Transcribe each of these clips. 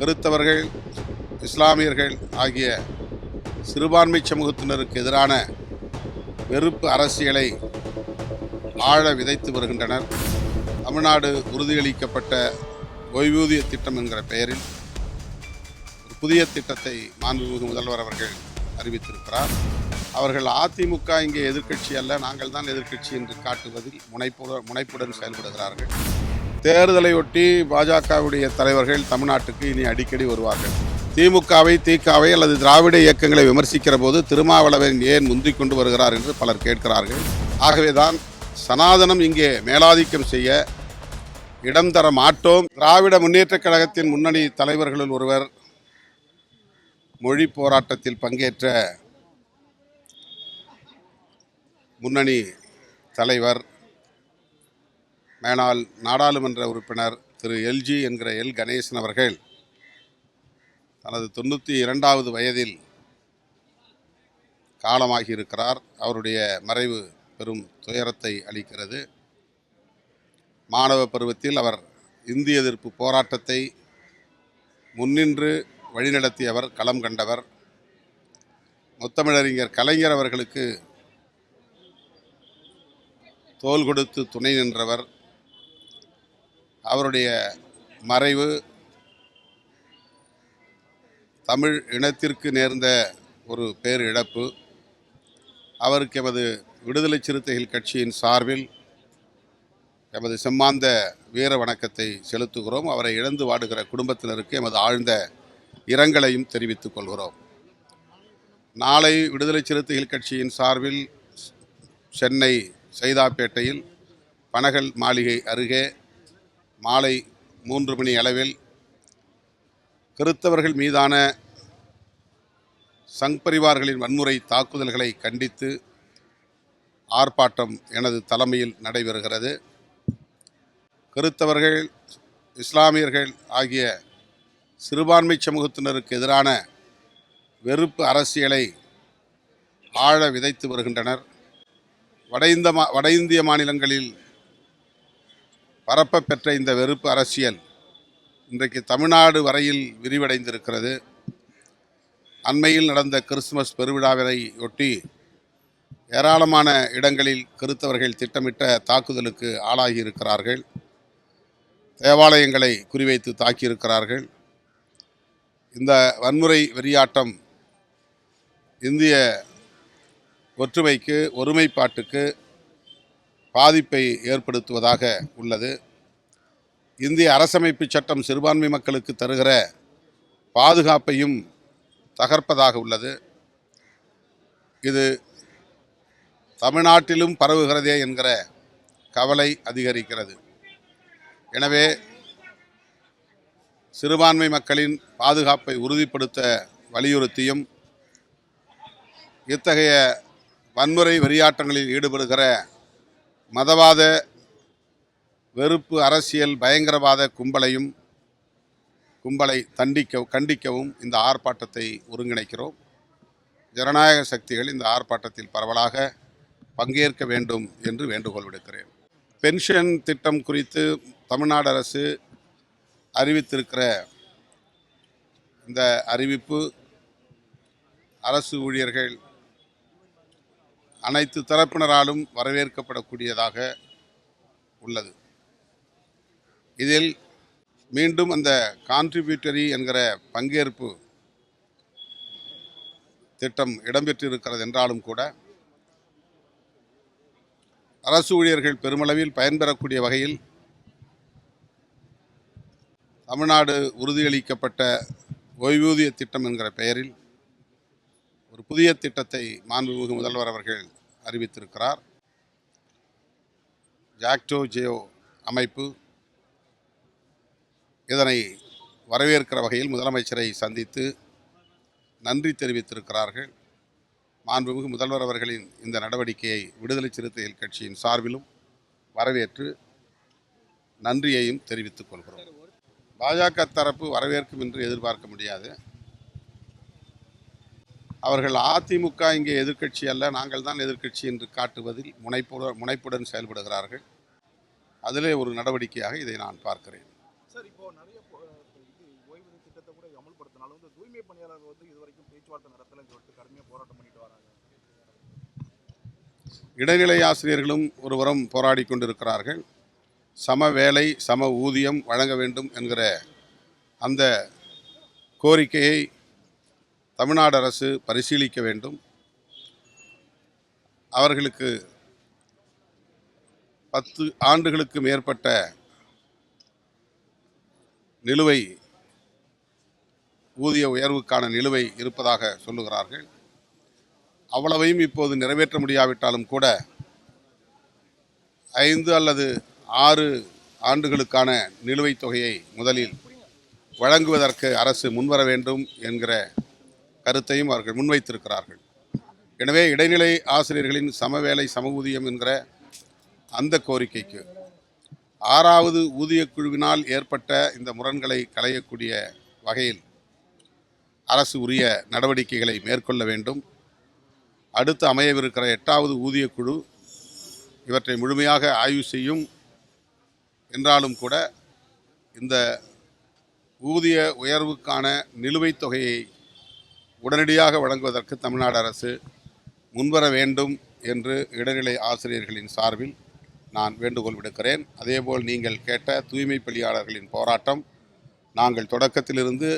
கிறித்தவர்கள், இஸ்லாமியர்கள் ஆகிய சிறுபான்மை சமூகத்தினருக்கு எதிரான வெறுப்பு அரசியலை ஆழ விதைத்து வருகின்றனர். தமிழ்நாடு உறுதியளிக்கப்பட்ட ஓய்வூதிய திட்டம் என்கிற பெயரில் ஒரு புதிய திட்டத்தை மாண்புமிகு முதல்வர் அவர்கள் அறிவித்திருக்கிறார். அவர்கள் அதிமுக இங்கே எதிர்க்கட்சி அல்ல, நாங்கள் தான் எதிர்க்கட்சி என்று காட்டுவதில் முனைப்புடன் செயல்படுகிறார்கள். தேர்தலை ஒட்டி பாஜகவுடைய தலைவர்கள் தமிழ்நாட்டுக்கு இனி அடிக்கடி வருவார்கள். திமுகவை, திகாவை அல்லது திராவிட இயக்கங்களை விமர்சிக்கிற போது திருமாவளவன் ஏன் முந்திக் கொண்டு வருகிறார் என்று பலர் கேட்கிறார்கள். ஆகவேதான் சனாதனம் இங்கே மேலாதிக்கம் செய்ய இடம் தர மாட்டோம். திராவிட முன்னேற்றக் கழகத்தின் முன்னணி தலைவர்களுள் ஒருவர், மொழி போராட்டத்தில் பங்கேற்ற முன்னணி தலைவர், மேனாள் நாடாளுமன்ற உறுப்பினர் திரு எல்ஜி என்கிற எல் கணேசன் அவர்கள் தனது 92வது வயதில் காலமாகி இருக்கிறார். அவருடைய மறைவு பெரும் துயரத்தை அளிக்கிறது. மாணவ பருவத்தில் அவர் இந்திய எதிர்ப்பு போராட்டத்தை முன்னின்று வழிநடத்தியவர், களம் கண்டவர். முத்தமிழறிஞர் கலைஞர் அவர்களுக்கு தோள் கொடுத்து துணை நின்றவர். அவருடைய மறைவு தமிழ் இனத்திற்கு நேர்ந்த ஒரு பேரிழப்பு. அவருக்கு எமது விடுதலை சிறுத்தைகள் கட்சியின் சார்பில் எமது செம்மாந்த வீர வணக்கத்தை செலுத்துகிறோம். அவரை இழந்து வாடுகிற குடும்பத்தினருக்கு எமது ஆழ்ந்த இரங்கலையும் தெரிவித்துக் கொள்கிறோம். நாளை விடுதலை சிறுத்தைகள் கட்சியின் சார்பில் சென்னை சைதாப்பேட்டையில் பனகல் மாளிகை அருகே மாலை 3 மணி அளவில் கிறித்தவர்கள் மீதான சங் பரிவார்களின் வன்முறை தாக்குதல்களை கண்டித்து ஆர்ப்பாட்டம் எனது தலைமையில் நடைபெறுகிறது. கிறித்தவர்கள், இஸ்லாமியர்கள் ஆகிய சிறுபான்மை சமூகத்தினருக்கு எதிரான வெறுப்பு அரசியலை ஆழ விதைத்து வருகின்றனர். வட இந்திய மாநிலங்களில் பரப்ப பெற்ற இந்த வெறுப்பு அரசியல் இன்றைக்கு தமிழ்நாடு வரையில் விரிவடைந்திருக்கிறது. அண்மையில் நடந்த கிறிஸ்துமஸ் பெருவிழாவை ஒட்டி ஏராளமான இடங்களில் கிறித்தவர்கள் திட்டமிட்ட தாக்குதலுக்கு ஆளாகி இருக்கிறார்கள். தேவாலயங்களை குறிவைத்து தாக்கியிருக்கிறார்கள். இந்த வன்முறை வெறியாட்டம் இந்திய ஒற்றுமைக்கு, ஒருமைப்பாட்டுக்கு பாதிப்பை ஏற்படுத்துவதாக உள்ளது. இந்திய அரசமைப்பு சட்டம் சிறுபான்மை மக்களுக்கு தருகிற பாதுகாப்பையும் தகர்ப்பதாக உள்ளது. இது தமிழ்நாட்டிலும் பரவுகிறதே என்கிற கவலை அதிகரிக்கிறது. எனவே சிறுபான்மை மக்களின் பாதுகாப்பை உறுதிப்படுத்த வலியுறுத்தியும் இத்தகைய வன்முறை வெறியாட்டங்களில் ஈடுபடுகிற மதவாத, வெறுப்பு அரசியல், பயங்கரவாத கும்பலை கண்டிக்கவும் இந்த ஆர்ப்பாட்டத்தை ஒருங்கிணைக்கிறோம். ஜனநாயக சக்திகள் இந்த ஆர்ப்பாட்டத்தில் பரவலாக பங்கேற்க வேண்டும் என்று வேண்டுகோள் விடுக்கிறேன். பென்ஷன் திட்டம் குறித்து தமிழ்நாடு அரசு அறிவித்திருக்கிற இந்த அறிவிப்பு அரசு ஊழியர்கள் அனைத்து தரப்பினராலும் வரவேற்கப்படக்கூடியதாக உள்ளது. இதில் மீண்டும் அந்த கான்ட்ரிபியூட்டரி என்கிற பங்கேற்பு திட்டம் இடம்பெற்றிருக்கிறது என்றாலும் கூட அரசு ஊழியர்கள் பெருமளவில் பயன்பெறக்கூடிய வகையில் தமிழ்நாடு உறுதியளிக்கப்பட்ட ஓய்வூதிய திட்டம் என்கிற பெயரில் ஒரு புதிய திட்டத்தை மாண்புமிகு முதல்வர் அவர்கள் அறிவித்திருக்கிறார். ஜாக்டோ ஜியோ அமைப்பு இதனை வரவேற்கிற வகையில் முதலமைச்சரை சந்தித்து நன்றி தெரிவித்திருக்கிறார்கள். மாண்புமிகு முதல்வர் அவர்களின் இந்த நடவடிக்கையை விடுதலை சிறுத்தைகள் கட்சியின் சார்பிலும் வரவேற்று நன்றியையும் தெரிவித்துக் கொள்கிறோம். பாஜக தரப்பு வரவேற்கும் என்று எதிர்பார்க்க முடியாது. அவர்கள் அதிமுக இங்கே எதிர்க்கட்சி அல்ல, நாங்கள் தான் எதிர்க்கட்சி என்று காட்டுவதில் முனைப்புடன் செயல்படுகிறார்கள். அதிலே ஒரு நடவடிக்கையாக இதை நான் பார்க்கிறேன். சார், இப்போ நிறைய ஓய்வூதிய திட்டத்தை அமல்படுத்தினாலும் இந்த தூய்மை பணியாளர்கள் வந்து இதுவரைக்கும் பேச்சுவார்த்தை நடத்தலன்னு சொல்லிட்டு கடுமையாக போராட்டம் பண்ணிட்டு வராங்க. இடைநிலை ஆசிரியர்களும் ஒருபுறம் போராடி கொண்டிருக்கிறார்கள். சம வேலை சம ஊதியம் வழங்க வேண்டும் என்கிற அந்த கோரிக்கையை தமிழ்நாடு அரசு பரிசீலிக்க வேண்டும். அவர்களுக்கு 10 ஆண்டுகளுக்கு மேற்பட்ட நிலுவை ஊதிய உயர்வுக்கான நிலுவை இருப்பதாக சொல்லுகிறார்கள். அவ்வளவையும் இப்போது நிறைவேற்ற முடியாவிட்டாலும் கூட 5 அல்லது 6 ஆண்டுகளுக்கான நிலுவைத் தொகையை முதலில் வழங்குவதற்கு அரசு முன்வர வேண்டும் என்கிற கருத்தையும் அவர்கள் முன்வைத்திருக்கிறார்கள். எனவே இடைநிலை ஆசிரியர்களின் சமவேலை சம ஊதியம் என்கிற அந்த கோரிக்கைக்கு 6வது ஊதியக் குழுவினால் ஏற்பட்ட இந்த முரண்களை களையக்கூடிய வகையில் அரசு உரிய நடவடிக்கைகளை மேற்கொள்ள வேண்டும். அடுத்து அமையவிருக்கிற 8வது ஊதியக் குழு இவற்றை முழுமையாக ஆய்வு செய்யும் என்றாலும் கூட இந்த ஊதிய உயர்வுக்கான நிலுவைத் தொகையை உடனடியாக வழங்குவதற்கு தமிழ்நாடு அரசு முன்வர வேண்டும் என்று இடைநிலை ஆசிரியர்களின் சார்பில் நான் வேண்டுகோள் விடுக்கிறேன். அதேபோல் நீங்கள் கேட்ட தூய்மை பணியாளர்களின் போராட்டம், நாங்கள் தொடக்கத்திலிருந்து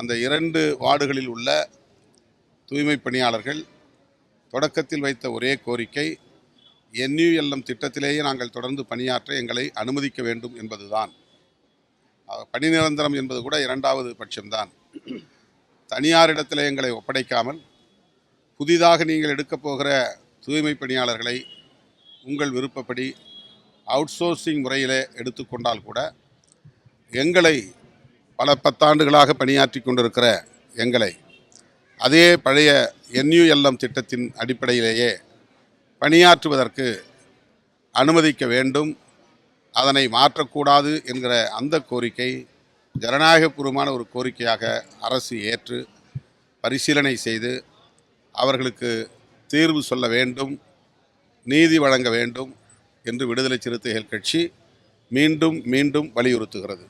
அந்த 2 வார்டுகளில் உள்ள தூய்மை பணியாளர்கள் தொடக்கத்தில் வைத்த ஒரே கோரிக்கை NULM திட்டத்திலேயே நாங்கள் தொடர்ந்து பணியாற்ற எங்களை அனுமதிக்க வேண்டும் என்பதுதான். பணி நிரந்தரம் என்பது கூட 2வது பட்சம்தான். தனியாரிடத்தில் எங்களை ஒப்படைக்காமல் புதிதாக நீங்கள் எடுக்கப் போகிற தூய்மை பணியாளர்களை உங்கள் விருப்பப்படி அவுட்சோர்சிங் முறையிலே எடுத்துக்கொண்டால் கூட எங்களை பல 10 ஆண்டுகளாக பணியாற்றி கொண்டிருக்கிற எங்களை அதே பழைய NULM திட்டத்தின் அடிப்படையிலேயே பணியாற்றுவதற்கு அனுமதிக்க வேண்டும். அதனை மாற்றக்கூடாது என்கிற அந்த கோரிக்கை ஜனநாயகபூர்வமான ஒரு கோரிக்கையாக அரசு ஏற்று பரிசீலனை செய்து அவர்களுக்கு தீர்வு சொல்ல வேண்டும், நீதி வழங்க வேண்டும் என்று விடுதலை சிறுத்தைகள் கட்சி மீண்டும் மீண்டும் வலியுறுத்துகிறது.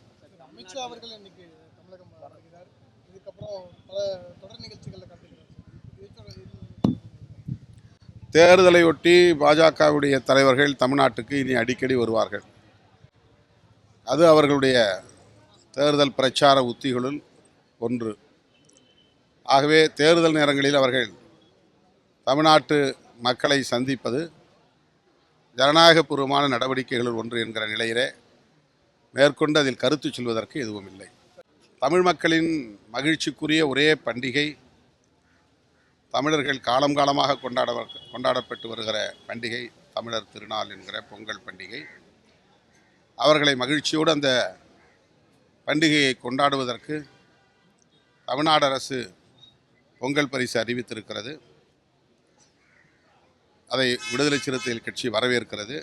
அமித்ஷா அவர்கள் இன்னைக்கு தமிழகம் வருகிறார். இதுக்கப்புறம் பல தொடர் நிகழ்ச்சிகளில் தேர்தலையொட்டி பாஜகவுடைய தலைவர்கள் தமிழ்நாட்டுக்கு இனி அடிக்கடி வருவார்கள். அது அவர்களுடைய தேர்தல் பிரச்சார உத்திகளுள் ஒன்று. ஆகவே தேர்தல் நேரங்களில் அவர்கள் தமிழ்நாட்டு மக்களை சந்திப்பது ஜனநாயகபூர்வமான நடவடிக்கைகளுள் ஒன்று என்கிற நிலையிலே மேற்கொண்டு அதில் கருத்து சொல்வதற்கு எதுவும் இல்லை. தமிழ் மக்களின் மகிழ்ச்சிக்குரிய ஒரே பண்டிகை, தமிழர்கள் காலம் காலமாக கொண்டாடப்பட்டு வருகிற பண்டிகை தமிழர் திருநாள் என்கிற பொங்கல் பண்டிகை. அவர்களை மகிழ்ச்சியோடு அந்த பண்டிகையை கொண்டாடுவதற்கு தமிழ்நாடு அரசு பொங்கல் பரிசு அறிவித்திருக்கிறது. அதை விடுதலை சிறுத்தைகள் கட்சி வரவேற்கிறது.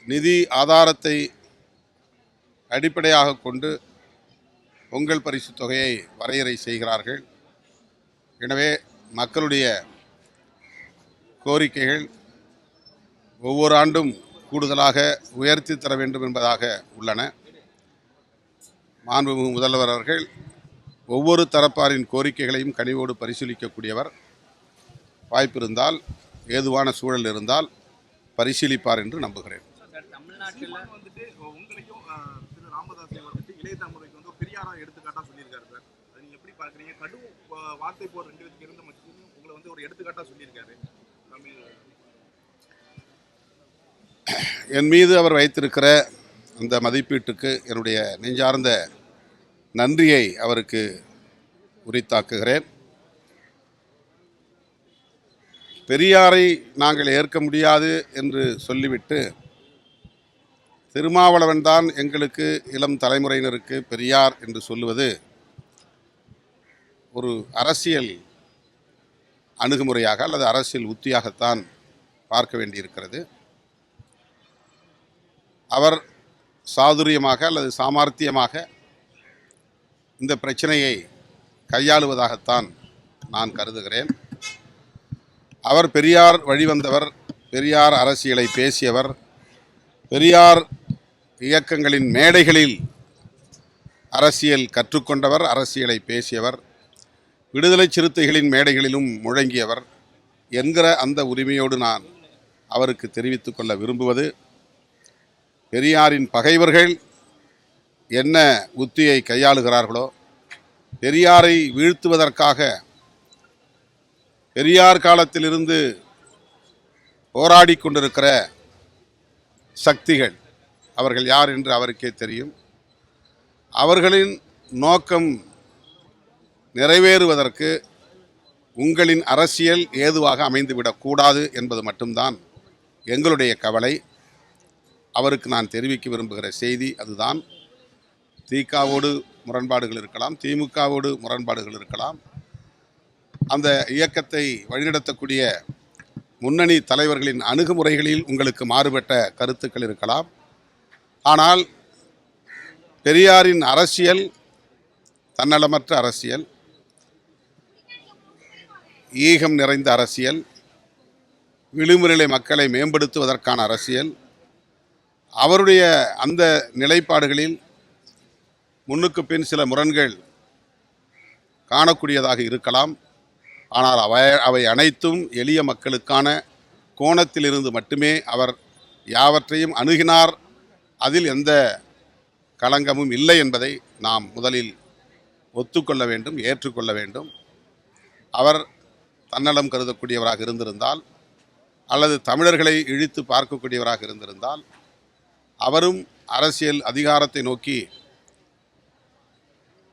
நிதி ஆதாரத்தை அடிப்படையாக கொண்டு பொங்கல் பரிசு தொகையை வரையறை செய்கிறார்கள். எனவே மக்களுடைய கோரிக்கைகள் ஒவ்வொரு ஆண்டும் கூடுதலாக உயர்த்தி தர வேண்டும் என்பதாக உள்ளன. மாண்புமிகு முதல்வர் அவர்கள் ஒவ்வொரு தரப்பாரின் கோரிக்கைகளையும் கனிவோடு பரிசீலிக்கக்கூடியவர். வாய்ப்பிருந்தால், ஏதுவான சூழல் இருந்தால் பரிசீலிப்பார் என்று நம்புகிறேன். சீமான் வந்துட்டு உங்களையும் திரு ராமதாஸை வந்துட்டு இளைய தலைமுறைக்கு வந்து பெரியாரா எடுத்துக்காட்டா சொல்லியிருக்காரு சார். அது நீங்க எப்படி பார்க்குறீங்க? கடும் வார்த்தை போர் 2 பேருக்கு இருந்த மட்டும் உங்களை வந்து ஒரு எடுத்துக்காட்டா சொல்லியிருக்காரு. என் மீது அவர் வைத்திருக்கிற அந்த மதிப்பீட்டுக்கு என்னுடைய நெஞ்சார்ந்த நன்றியை அவருக்கு உரித்தாக்குகிறேன். பெரியாரை நாங்கள் ஏற்க முடியாது என்று சொல்லிவிட்டு திருமாவளவன் தான் எங்களுக்கு இளம் தலைமுறையினருக்கு பெரியார் என்று சொல்லுவது ஒரு அரசியல் அணுகுமுறையாக அல்லது அரசியல் உத்தியாகத்தான் பார்க்க வேண்டியிருக்கிறது. அவர் சாதுரியமாக அல்லது சாமர்த்தியமாக இந்த பிரச்சனையை கையாளுவதாகத்தான் நான் கருதுகிறேன். அவர் பெரியார் வழிவந்தவர், பெரியார் அரசியலை பேசியவர், பெரியார் இயக்கங்களின் மேடைகளில் அரசியல் கற்றுக்கொண்டவர், அரசியலை பேசியவர், விடுதலை சிறுத்தைகளின் மேடைகளிலும் முழங்கியவர் என்கிற அந்த உரிமையோடு நான் அவருக்கு தெரிவித்துக் கொள்ள விரும்புவது, பெரியாரின் பகைவர்கள் என்ன உத்தியை கையாளுகிறார்களோ, பெரியாரை வீழ்த்துவதற்காக பெரியார் காலத்திலிருந்து போராடி கொண்டிருக்கிற சக்திகள், அவர்கள் யார் என்று அவருக்கே தெரியும். அவர்களின் நோக்கம் நிறைவேறுவதற்கு உங்களின் அரசியல் ஏதுவாக அமைந்துவிடக்கூடாது என்பது மட்டும்தான் எங்களுடைய கவலை. அவருக்கு நான் தெரிவிக்க விரும்புகிற செய்தி அதுதான். திகாவோடு முரண்பாடுகள் இருக்கலாம், திமுகவோடு முரண்பாடுகள் இருக்கலாம், அந்த இயக்கத்தை வழிநடத்தக்கூடிய முன்னணி தலைவர்களின் அணுகுமுறைகளில் உங்களுக்கு மாறுபட்ட கருத்துக்கள் இருக்கலாம். ஆனால் பெரியாரின் அரசியல் தன்னலமற்ற அரசியல், ஈகம் நிறைந்த அரசியல், விளிம்புநிலை மக்களை மேம்படுத்துவதற்கான அரசியல். அவருடைய அந்த நிலைப்பாடுகளில் முன்னுக்கு பின் சில முரண்கள் காணக்கூடியதாக இருக்கலாம். ஆனால் அவை அனைத்தும் எளிய மக்களுக்கான கோணத்திலிருந்து மட்டுமே அவர் யாவற்றையும் அணுகினார். அதில் எந்த களங்கமும் இல்லை என்பதை நாம் முதலில் ஒத்துக்கொள்ள வேண்டும், ஏற்றுக்கொள்ள வேண்டும். அவர் தன்னலம் கருதக்கூடியவராக இருந்திருந்தால் அல்லது தமிழர்களை இழித்து பார்க்கக்கூடியவராக இருந்திருந்தால் அவரும் அரசியல் அதிகாரத்தை நோக்கி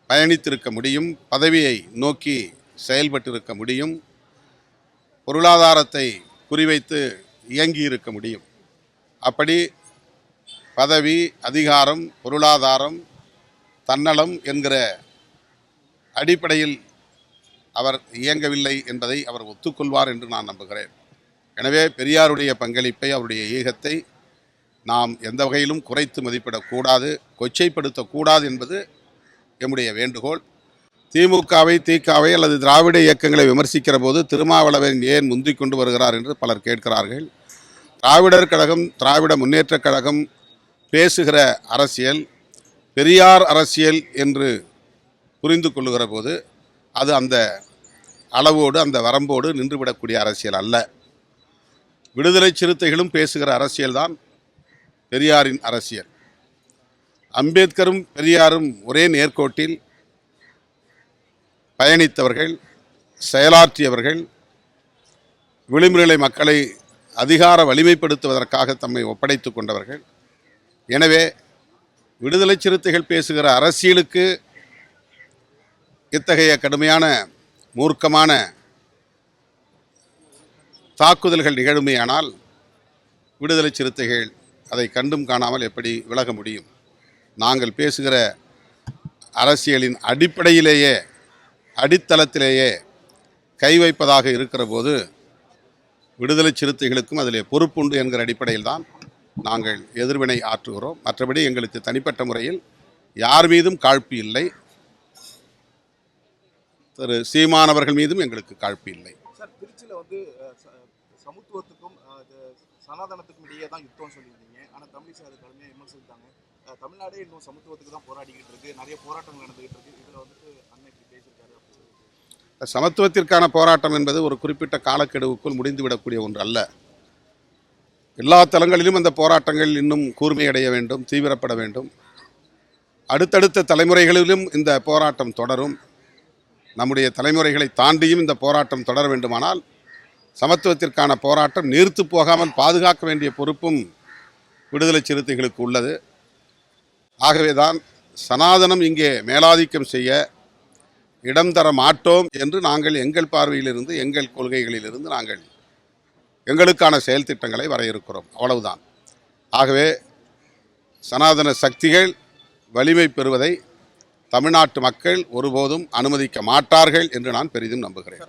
பயணித்திருக்க முடியும், பதவியை நோக்கி செயல்பட்டிருக்க முடியும், பொருளாதாரத்தை குறிவைத்து இயங்கியிருக்க முடியும். அப்படி பதவி, அதிகாரம், பொருளாதாரம், தன்னலம் என்கிற அடிப்படையில் அவர் இயங்கவில்லை என்பதை அவர் ஒத்துக்கொள்வார் என்று நான் நம்புகிறேன். எனவே பெரியாருடைய பங்களிப்பை, அவருடைய ஈகத்தை நாம் எந்த வகையிலும் குறைத்து மதிப்பிடக்கூடாது, கொச்சைப்படுத்தக்கூடாது என்பது எம்முடைய வேண்டுகோள். திமுகவை, திகாவை அல்லது திராவிட இயக்கங்களை விமர்சிக்கிற போது திருமாவளவன் ஏன் முந்திக் கொண்டு வருகிறார் என்று பலர் கேட்கிறார்கள். திராவிடர் கழகம், திராவிட முன்னேற்றக் கழகம் பேசுகிற அரசியல் பெரியார் அரசியல் என்று புரிந்து கொள்ளுகிற போது அது அந்த அளவோடு, அந்த வரம்போடு நின்றுவிடக்கூடிய அரசியல் அல்ல. விடுதலை சிறுத்தைகளும் பேசுகிற அரசியல்தான் பெரியாரின் அரசியல். அம்பேத்கரும் பெரியாரும் ஒரே நேர்கோட்டில் பயணித்தவர்கள், செயலாற்றியவர்கள், விளிம்புநிலை மக்களை அதிகார வலிமைப்படுத்துவதற்காக தம்மை ஒப்படைத்துக் கொண்டவர்கள். எனவே விடுதலை சிறுத்தைகள் பேசுகிற அரசியலுக்கு இத்தகைய கடுமையான மூர்க்கமான தாக்குதல்கள் நிகழுமேயானால் விடுதலை சிறுத்தைகள் அதை கண்டும் காணாமல் எப்படி விலக முடியும்? நாங்கள் பேசுகிற அரசியலின் அடிப்படையிலேயே, அடித்தளத்திலேயே கை வைப்பதாக இருக்கிற போது விடுதலை சிறுத்தைகளுக்கும் அதிலே பொறுப்புண்டு என்கிற அடிப்படையில் தான் நாங்கள் எதிர்வினை ஆற்றுகிறோம். மற்றபடி எங்களுக்கு தனிப்பட்ட முறையில் யார் மீதும் காழ்ப்பு இல்லை. திரு சீமானவர்கள் மீதும் எங்களுக்கு காழ்ப்பு இல்லை. சார், திருச்சியில் வந்து சமத்துவத்துக்கும் சனாதனத்துக்கும் இடையே தான் யுத்தம் சொல்லியிருந்தீங்க. ஆனால் தமிழிசை அது கடுமையாக விமர்சித்தாங்க. தமிழ்நாடே இன்னும் சமத்துவத்துக்கு தான் போராடிக்கிட்டு இருக்கு, நிறைய போராட்டங்கள் நடந்துகிட்டு இருக்கு. இதில் வந்துட்டு அன்னைக்கு பேசியிருக்காரு. சமத்துவத்திற்கான போராட்டம் என்பது ஒரு குறிப்பிட்ட காலக்கெடுவுக்குள் முடிந்துவிடக்கூடிய ஒன்று அல்ல. எல்லா தளங்களிலும் அந்த போராட்டங்கள் இன்னும் கூர்மையடைய வேண்டும், தீவிரப்பட வேண்டும். அடுத்தடுத்த தலைமுறைகளிலும் இந்த போராட்டம் தொடரும். நம்முடைய தலைமுறைகளை தாண்டியும் இந்த போராட்டம் தொடர வேண்டுமானால் சமத்துவத்திற்கான போராட்டம் நீர்த்து போகாமல் பாதுகாக்க வேண்டிய பொறுப்பும் விடுதலை சிறுத்தைகளுக்கு உள்ளது. ஆகவேதான் சனாதனம் இங்கே மேலாதிக்கம் செய்ய இடம் தர மாட்டோம் என்று நாங்கள் எங்கள் பார்வையிலிருந்து, எங்கள் கொள்கைகளிலிருந்து நாங்கள் எங்களுக்கான செயல் திட்டங்களை வரையறுக்கிறோம். அவ்வளவுதான். ஆகவே சனாதன சக்திகள் வலிமை பெறுவதை தமிழ்நாட்டு மக்கள் ஒருபோதும் அனுமதிக்க மாட்டார்கள் என்று நான் பெரிதும் நம்புகிறேன்.